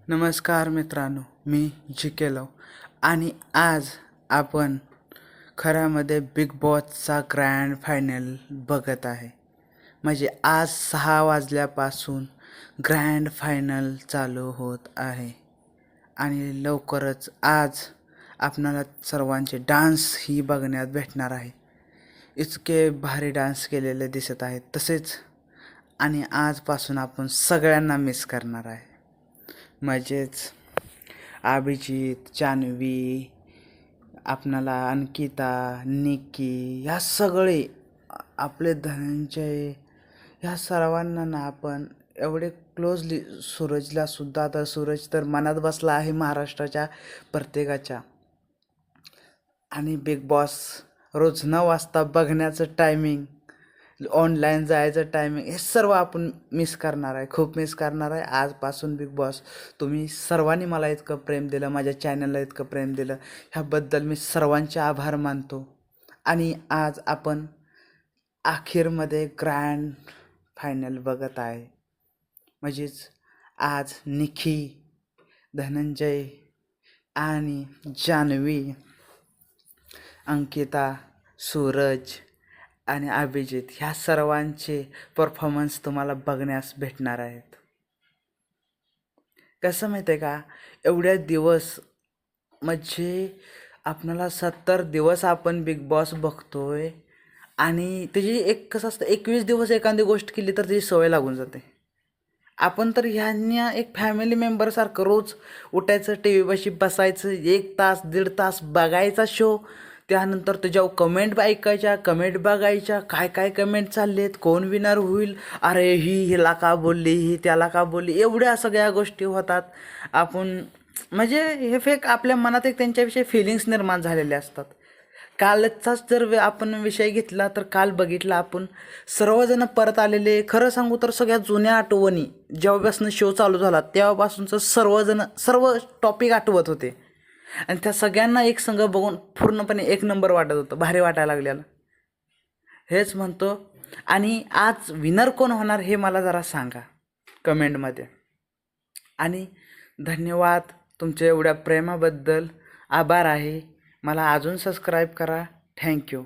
नमस्कार मित्रांनो, मी जी.के. आणि आज आपण खऱ्यामध्ये बिग बॉसचा ग्रँड फायनल बघत आहे. म्हणजे आज 6 वाजल्यापासून ग्रँड फायनल चालू होत आहे आणि लवकरच आज आपणाला सर्वांचे डान्स ही बघण्यात भेटणार आहे. इतके भारी डान्स केलेले दिसत आहेत तसेच आणि आजपासून आपण सगळ्यांना मिस करणार आहे. म्हणजेच अभिजित, जान्हवी, आपणाला अंकिता, निकी ह्या सगळे आपले धनंजय ह्या सर्वांना ना आपण एवढे क्लोजली सूरजला सुद्धा तर सूरज तर मनात बसला आहे महाराष्ट्राच्या प्रत्येकाच्या. आणि बिग बॉस रोज 9 वाजता बघण्याचं टायमिंग, ऑनलाईन जायचं टायमिंग हे सर्व आपण मिस करणार आहे, खूप मिस करणार आहे. आजपासून बिग बॉस तुम्ही सर्वांनी मला इतकं प्रेम दिलं, माझ्या चॅनलला इतकं प्रेम दिलं, ह्याबद्दल मी सर्वांचे आभार मानतो. आणि आज आपण अखेरमध्ये ग्रँड फायनल बघत आहे. म्हणजेच आज निकी, धनंजय आणि जान्हवी, अंकिता, सूरज आणि अभिजित ह्या सर्वांचे परफॉर्मन्स तुम्हाला बघण्यास भेटणार आहेत. कसं माहिती आहे का, एवढ्या दिवस म्हणजे आपणाला 70 दिवस आपण बिग बॉस बघतोय आणि त्याची एक कसं असतं 21 दिवस एखादी गोष्ट केली तर त्याची सवय लागून जाते. आपण तर ह्यांना एक फॅमिली मेंबरसारखं रोज उठायचं, टी व्हीपाशी बसायचं, 1 तास 1.5 तास बघायचा शो. त्यानंतर त्याच्यावर कमेंट ऐकायच्या, कमेंट बघायच्या, काय काय कमेंट चाललेत, कोण विनर होईल, अरे ही हिला का बोलली, ही त्याला का बोलली, एवढ्या सगळ्या गोष्टी होतात. आपण म्हणजे हे फेक आपल्या मनात एक त्यांच्याविषयी फिलिंग्स निर्माण झालेले असतात. कालचाच जर आपण विषय घेतला तर काल बघितला आपण सर्वजण परत आलेले. खरं सांगू तर सगळ्या जुन्या आठवणी जेव्हापासून शो चालू झाला तेव्हापासूनचं सर्व टॉपिक आठवत होते आणि त्या सगळ्यांना एक संघ बघून पूर्णपणे एक नंबर वाटत होतं, भारी वाटायला लागलेलं. हेच म्हणतो. आणि आज विनर कोण होणार हे मला जरा सांगा कमेंटमध्ये. आणि धन्यवाद तुमच्या एवढ्या प्रेमाबद्दल, आभार आहे. मला अजून सबस्क्राईब करा. थँक्यू.